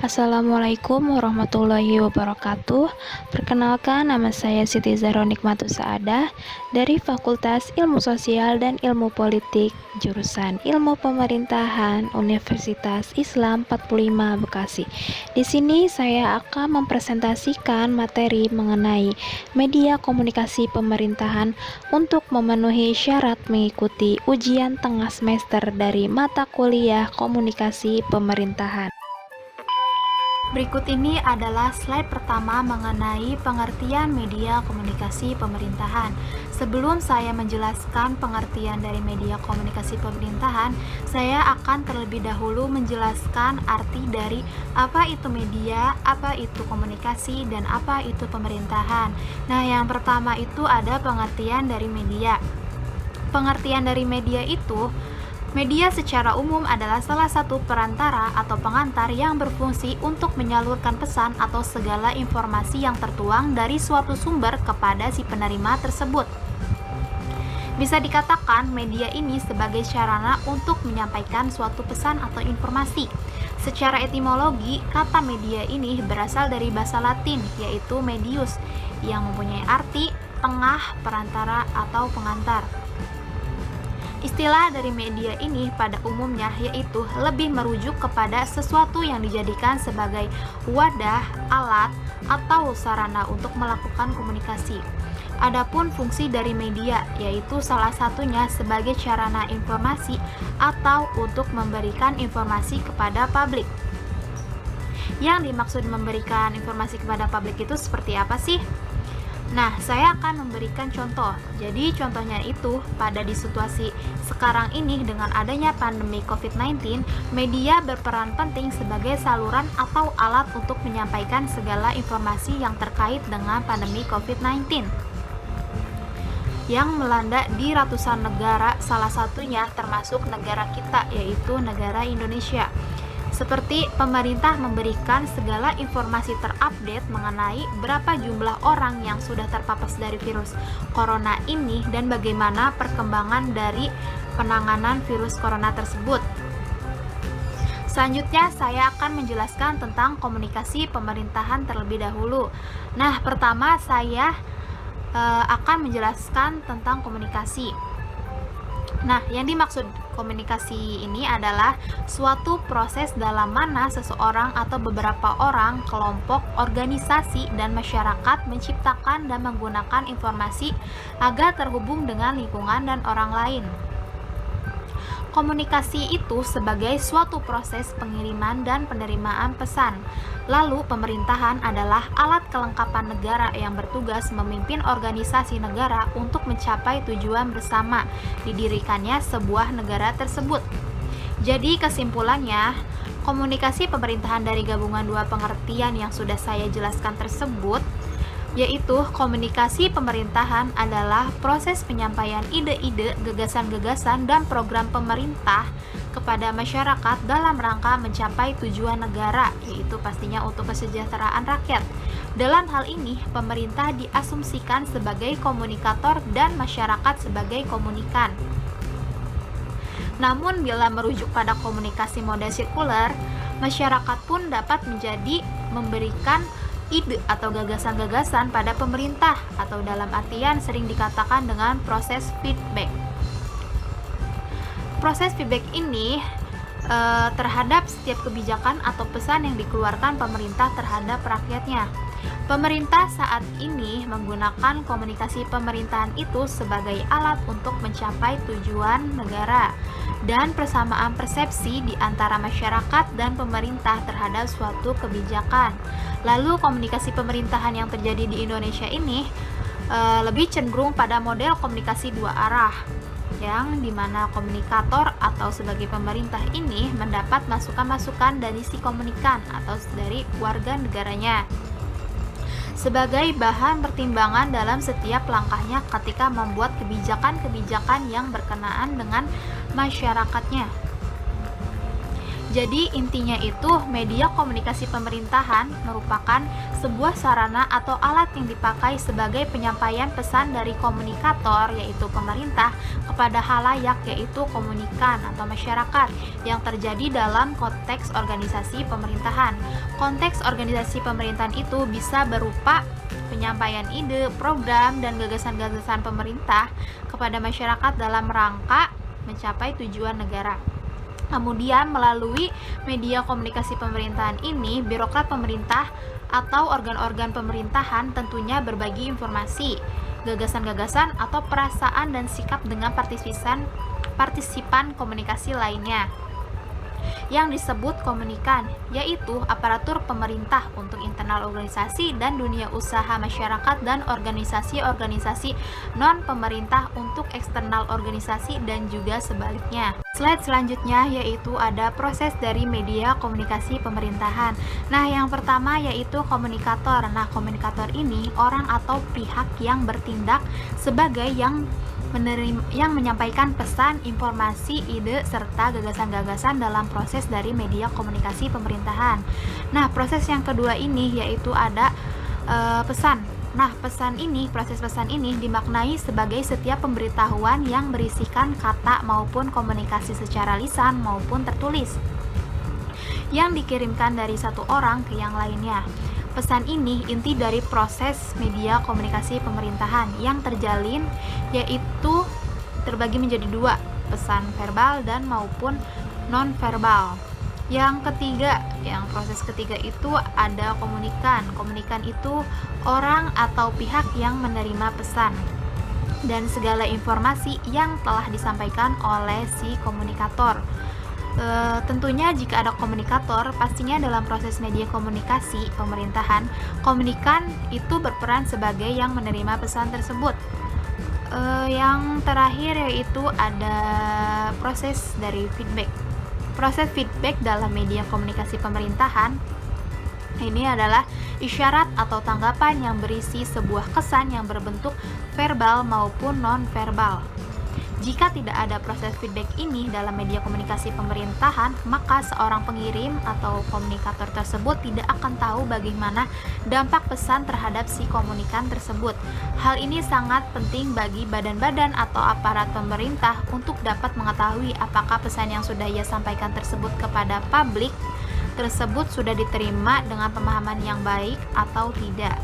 Assalamualaikum warahmatullahi wabarakatuh. Perkenalkan, nama saya Siti Zahra Nikmatu Saadah dari Fakultas Ilmu Sosial dan Ilmu Politik, jurusan Ilmu Pemerintahan, Universitas Islam 45 Bekasi. Di sini saya akan mempresentasikan materi mengenai media komunikasi pemerintahan untuk memenuhi syarat mengikuti ujian tengah semester dari mata kuliah Komunikasi Pemerintahan. Berikut ini adalah slide pertama mengenai pengertian media komunikasi pemerintahan. Sebelum saya menjelaskan pengertian dari media komunikasi pemerintahan, saya akan terlebih dahulu menjelaskan arti dari apa itu media, apa itu komunikasi, dan apa itu pemerintahan. Nah, yang pertama itu ada pengertian dari media. Pengertian dari media itu, media secara umum adalah salah satu perantara atau pengantar yang berfungsi untuk menyalurkan pesan atau segala informasi yang tertuang dari suatu sumber kepada si penerima tersebut. Bisa dikatakan media ini sebagai sarana untuk menyampaikan suatu pesan atau informasi. Secara etimologi, kata media ini berasal dari bahasa Latin, yaitu medius, yang mempunyai arti tengah, perantara, atau pengantar. Istilah dari media ini pada umumnya yaitu lebih merujuk kepada sesuatu yang dijadikan sebagai wadah, alat, atau sarana untuk melakukan komunikasi. Adapun fungsi dari media yaitu salah satunya sebagai sarana informasi atau untuk memberikan informasi kepada publik. Yang dimaksud memberikan informasi kepada publik itu seperti apa sih? Nah, saya akan memberikan contoh. Jadi, contohnya itu, pada di situasi sekarang ini dengan adanya pandemi COVID-19, media berperan penting sebagai saluran atau alat untuk menyampaikan segala informasi yang terkait dengan pandemi COVID-19 yang melanda di ratusan negara, salah satunya termasuk negara kita, yaitu negara Indonesia. Seperti pemerintah memberikan segala informasi terupdate mengenai berapa jumlah orang yang sudah terpapar dari virus corona ini dan bagaimana perkembangan dari penanganan virus corona tersebut. Selanjutnya saya akan menjelaskan tentang komunikasi pemerintahan terlebih dahulu. Nah, pertama saya akan menjelaskan tentang komunikasi. Nah, yang dimaksud komunikasi ini adalah suatu proses dalam mana seseorang atau beberapa orang, kelompok, organisasi, dan masyarakat menciptakan dan menggunakan informasi agar terhubung dengan lingkungan dan orang lain. Komunikasi itu sebagai suatu proses pengiriman dan penerimaan pesan. Lalu, pemerintahan adalah alat kelengkapan negara yang bertugas memimpin organisasi negara untuk mencapai tujuan bersama didirikannya sebuah negara tersebut. Jadi, kesimpulannya, komunikasi pemerintahan dari gabungan dua pengertian yang sudah saya jelaskan tersebut, yaitu komunikasi pemerintahan adalah proses penyampaian ide-ide, gagasan-gagasan, dan program pemerintah kepada masyarakat dalam rangka mencapai tujuan negara, yaitu pastinya untuk kesejahteraan rakyat. Dalam hal ini, pemerintah diasumsikan sebagai komunikator dan masyarakat sebagai komunikan. Namun, bila merujuk pada komunikasi model sirkuler, masyarakat pun dapat menjadi memberikan ide atau gagasan-gagasan pada pemerintah, atau dalam artian sering dikatakan dengan proses feedback. Proses feedback ini terhadap setiap kebijakan atau pesan yang dikeluarkan pemerintah terhadap rakyatnya. Pemerintah saat ini menggunakan komunikasi pemerintahan itu sebagai alat untuk mencapai tujuan negara dan persamaan persepsi di antara masyarakat dan pemerintah terhadap suatu kebijakan. Lalu komunikasi pemerintahan yang terjadi di Indonesia ini lebih cenderung pada model komunikasi dua arah, yang dimana komunikator atau sebagai pemerintah ini mendapat masukan-masukan dari si komunikan atau dari warga negaranya sebagai bahan pertimbangan dalam setiap langkahnya ketika membuat kebijakan-kebijakan yang berkenaan dengan masyarakatnya. Jadi intinya itu media komunikasi pemerintahan merupakan sebuah sarana atau alat yang dipakai sebagai penyampaian pesan dari komunikator yaitu pemerintah kepada halayak yaitu komunikan atau masyarakat yang terjadi dalam konteks organisasi pemerintahan. Konteks organisasi pemerintahan itu bisa berupa penyampaian ide, program, dan gagasan-gagasan pemerintah kepada masyarakat dalam rangka mencapai tujuan negara. Kemudian melalui media komunikasi pemerintahan ini, birokrat pemerintah atau organ-organ pemerintahan tentunya berbagi informasi, gagasan-gagasan atau perasaan dan sikap dengan partisipan komunikasi lainnya yang disebut komunikan, yaitu aparatur pemerintah untuk internal organisasi dan dunia usaha masyarakat dan organisasi-organisasi non-pemerintah untuk eksternal organisasi dan juga sebaliknya. Slide selanjutnya yaitu ada proses dari media komunikasi pemerintahan. Nah, yang pertama yaitu komunikator. Nah, komunikator ini orang atau pihak yang bertindak sebagai yang menyampaikan pesan, informasi, ide, serta gagasan-gagasan dalam proses dari media komunikasi pemerintahan. Nah, proses yang kedua ini yaitu ada pesan. Nah, proses pesan ini dimaknai sebagai setiap pemberitahuan yang berisikan kata maupun komunikasi secara lisan maupun tertulis yang dikirimkan dari satu orang ke yang lainnya. Pesan ini inti dari proses media komunikasi pemerintahan yang terjalin yaitu terbagi menjadi dua, pesan verbal dan maupun non-verbal. Yang ketiga, proses ketiga itu ada komunikan. Komunikan itu orang atau pihak yang menerima pesan dan segala informasi yang telah disampaikan oleh si komunikator. Tentunya jika ada komunikator, pastinya dalam proses media komunikasi pemerintahan, komunikan itu berperan sebagai yang menerima pesan tersebut. Yang terakhir yaitu ada proses dari feedback. Proses feedback dalam media komunikasi pemerintahan ini adalah isyarat atau tanggapan yang berisi sebuah kesan yang berbentuk verbal maupun non-verbal. Jika tidak ada proses feedback ini dalam media komunikasi pemerintahan, maka seorang pengirim atau komunikator tersebut tidak akan tahu bagaimana dampak pesan terhadap si komunikan tersebut. Hal ini sangat penting bagi badan-badan atau aparat pemerintah untuk dapat mengetahui apakah pesan yang sudah ia sampaikan tersebut kepada publik tersebut sudah diterima dengan pemahaman yang baik atau tidak.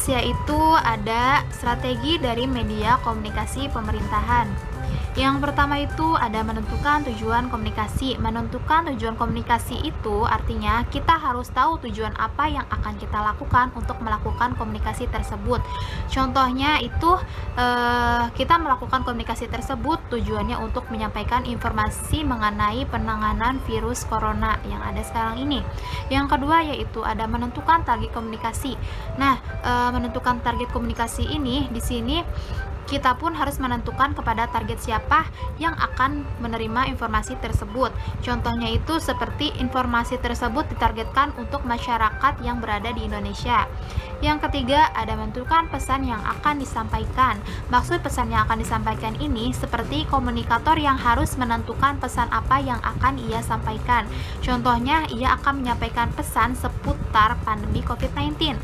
Yaitu ada strategi dari media komunikasi pemerintahan. Yang pertama itu ada menentukan tujuan komunikasi. Menentukan tujuan komunikasi itu artinya kita harus tahu tujuan apa yang akan kita lakukan untuk melakukan komunikasi tersebut. Contohnya itu kita melakukan komunikasi tersebut tujuannya untuk menyampaikan informasi mengenai penanganan virus corona yang ada sekarang ini. Yang kedua yaitu ada menentukan target komunikasi. Nah, menentukan target komunikasi ini di sini kita pun harus menentukan kepada target siapa yang akan menerima informasi tersebut. Contohnya itu seperti informasi tersebut ditargetkan untuk masyarakat yang berada di Indonesia. Yang ketiga, ada menentukan pesan yang akan disampaikan. Maksud pesan yang akan disampaikan ini seperti komunikator yang harus menentukan pesan apa yang akan ia sampaikan. Contohnya, ia akan menyampaikan pesan seputar pandemi COVID-19.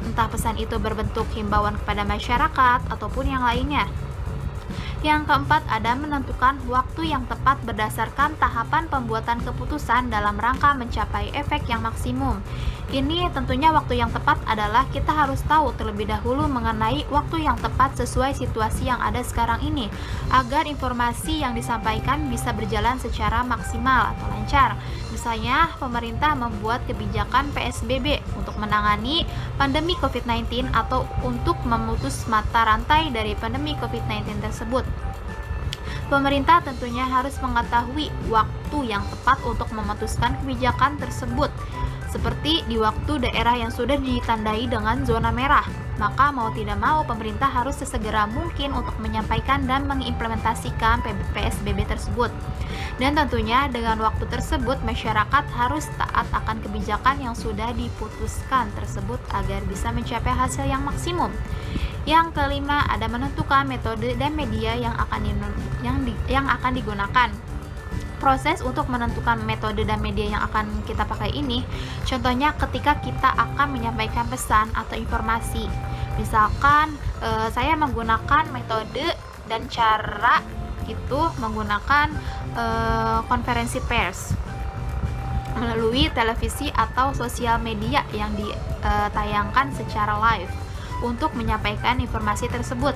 Entah pesan itu berbentuk himbauan kepada masyarakat ataupun yang lainnya. Yang keempat, ada menentukan waktu yang tepat berdasarkan tahapan pembuatan keputusan dalam rangka mencapai efek yang maksimum. Ini tentunya waktu yang tepat adalah kita harus tahu terlebih dahulu mengenai waktu yang tepat sesuai situasi yang ada sekarang ini, agar informasi yang disampaikan bisa berjalan secara maksimal atau lancar. Misalnya, pemerintah membuat kebijakan PSBB untuk menangani pandemi COVID-19 atau untuk memutus mata rantai dari pandemi COVID-19 tersebut. Pemerintah tentunya harus mengetahui waktu yang tepat untuk memutuskan kebijakan tersebut, seperti di waktu daerah yang sudah ditandai dengan zona merah. Maka mau tidak mau pemerintah harus sesegera mungkin untuk menyampaikan dan mengimplementasikan PSBB tersebut. Dan tentunya dengan waktu tersebut masyarakat harus taat akan kebijakan yang sudah diputuskan tersebut agar bisa mencapai hasil yang maksimum. Yang kelima, ada menentukan metode dan media yang akan digunakan. proses untuk menentukan metode dan media yang akan kita pakai ini, contohnya ketika kita akan menyampaikan pesan atau informasi. Misalkan saya menggunakan metode dan cara itu menggunakan konferensi pers melalui televisi atau sosial media yang ditayangkan secara live untuk menyampaikan informasi tersebut.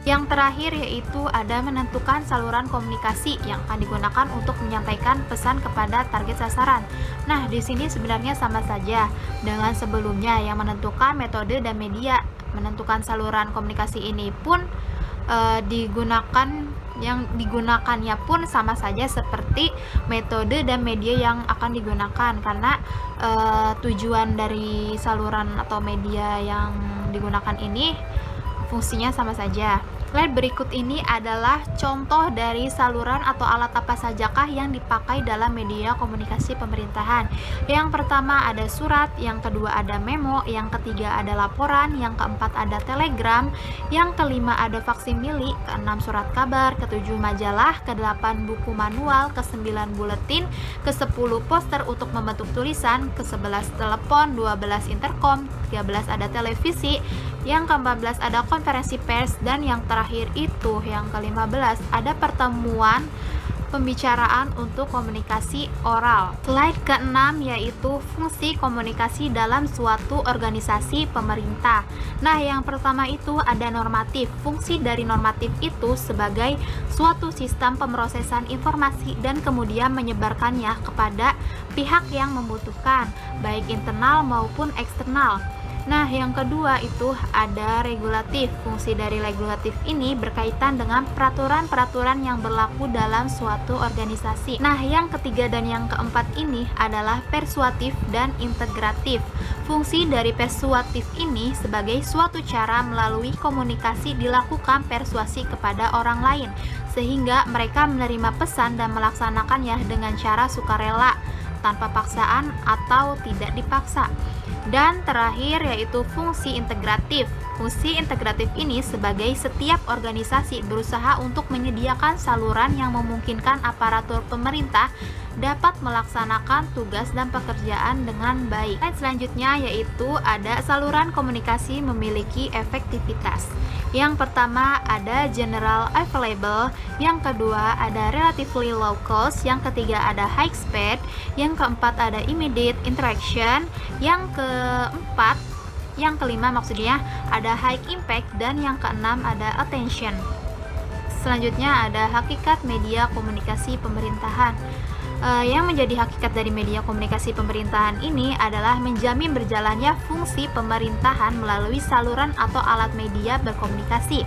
Yang terakhir yaitu ada menentukan saluran komunikasi yang akan digunakan untuk menyampaikan pesan kepada target sasaran. Nah, di sini sebenarnya sama saja dengan sebelumnya yang menentukan metode dan media. Menentukan saluran komunikasi ini pun digunakannya pun sama saja seperti metode dan media yang akan digunakan, karena tujuan dari saluran atau media yang digunakan ini fungsinya sama saja. Slide berikut ini adalah contoh dari saluran atau alat apa sajakah yang dipakai dalam media komunikasi pemerintahan. Yang pertama ada surat, yang kedua ada memo, yang ketiga ada laporan, yang keempat ada telegram, yang kelima ada faksimili, keenam surat kabar, ketujuh majalah, kedelapan buku manual, kesembilan buletin, kesepuluh poster untuk membentuk tulisan, kesebelas telepon, 12 interkom, 13 ada televisi, yang ke-14 ada konferensi pers, dan yang terakhir itu yang ke-15 ada pertemuan pembicaraan untuk komunikasi oral. Slide ke-6 yaitu fungsi komunikasi dalam suatu organisasi pemerintah. Nah, yang pertama itu ada normatif. Fungsi dari normatif itu sebagai suatu sistem pemrosesan informasi dan kemudian menyebarkannya kepada pihak yang membutuhkan, baik internal maupun eksternal. Nah, yang kedua itu ada regulatif. Fungsi dari regulatif ini berkaitan dengan peraturan-peraturan yang berlaku dalam suatu organisasi. Nah, yang ketiga dan yang keempat ini adalah persuatif dan integratif. Fungsi dari persuatif ini sebagai suatu cara melalui komunikasi dilakukan persuasi kepada orang lain, sehingga mereka menerima pesan dan melaksanakannya dengan cara sukarela, tanpa paksaan atau tidak dipaksa. Dan terakhir yaitu fungsi integratif. Fungsi integratif ini sebagai setiap organisasi berusaha untuk menyediakan saluran yang memungkinkan aparatur pemerintah dapat melaksanakan tugas dan pekerjaan dengan baik. Selanjutnya yaitu ada saluran komunikasi memiliki efektivitas. Yang pertama ada general available, yang kedua ada relatively low cost, yang ketiga ada high speed, yang keempat ada immediate interaction, yang kelima maksudnya ada high impact, dan yang keenam ada attention. Selanjutnya ada hakikat media komunikasi pemerintahan. Yang menjadi hakikat dari media komunikasi pemerintahan ini adalah menjamin berjalannya fungsi pemerintahan melalui saluran atau alat media berkomunikasi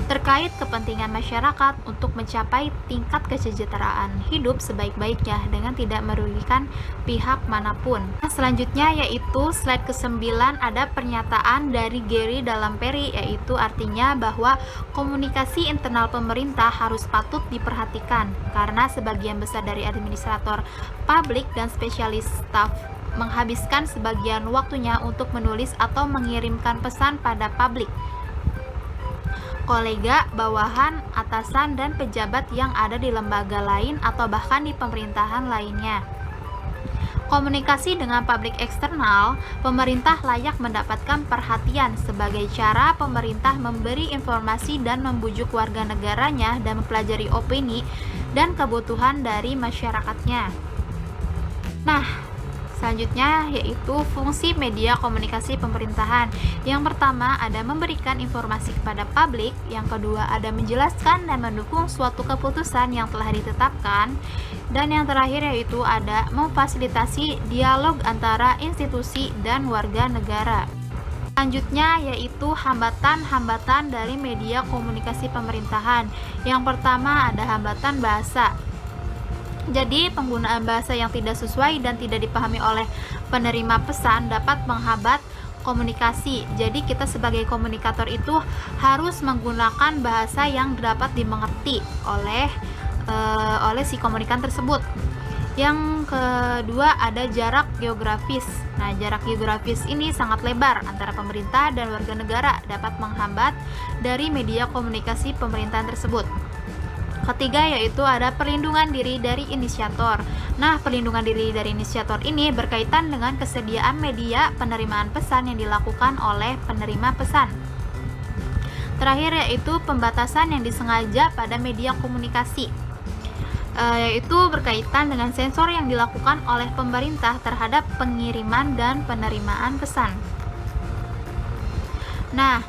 terkait kepentingan masyarakat untuk mencapai tingkat kesejahteraan hidup sebaik-baiknya dengan tidak merugikan pihak manapun. Nah, selanjutnya yaitu slide ke-9 ada pernyataan dari Gary Dalamperi, yaitu artinya bahwa komunikasi internal pemerintah harus patut diperhatikan karena sebagian besar dari administrator publik dan spesialis staf menghabiskan sebagian waktunya untuk menulis atau mengirimkan pesan pada publik, kolega, bawahan, atasan, dan pejabat yang ada di lembaga lain atau bahkan di pemerintahan lainnya. Komunikasi dengan publik eksternal, pemerintah layak mendapatkan perhatian sebagai cara pemerintah memberi informasi dan membujuk warga negaranya dan mempelajari opini dan kebutuhan dari masyarakatnya. Nah, selanjutnya yaitu fungsi media komunikasi pemerintahan. Yang pertama ada memberikan informasi kepada publik, yang kedua ada menjelaskan dan mendukung suatu keputusan yang telah ditetapkan, dan yang terakhir yaitu ada memfasilitasi dialog antara institusi dan warga negara. Selanjutnya yaitu hambatan-hambatan dari media komunikasi pemerintahan. Yang pertama ada hambatan bahasa. Jadi, penggunaan bahasa yang tidak sesuai dan tidak dipahami oleh penerima pesan dapat menghambat komunikasi. Jadi, kita sebagai komunikator itu harus menggunakan bahasa yang dapat dimengerti oleh si komunikan tersebut. Yang kedua ada jarak geografis. Nah, jarak geografis ini sangat lebar antara pemerintah dan warga negara, dapat menghambat dari media komunikasi pemerintahan tersebut. Ketiga yaitu ada perlindungan diri dari inisiator. Nah, perlindungan diri dari inisiator ini berkaitan dengan kesediaan media penerimaan pesan yang dilakukan oleh penerima pesan. Terakhir yaitu pembatasan yang disengaja pada media komunikasi, yaitu berkaitan dengan sensor yang dilakukan oleh pemerintah terhadap pengiriman dan penerimaan pesan. Nah,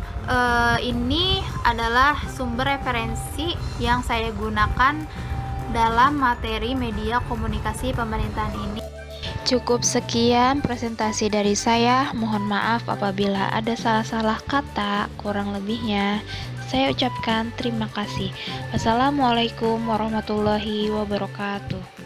ini adalah sumber referensi yang saya gunakan dalam materi media komunikasi pemerintahan ini. Cukup sekian presentasi dari saya. Mohon maaf apabila ada salah-salah kata, kurang lebihnya saya ucapkan terima kasih. Wassalamualaikum warahmatullahi wabarakatuh.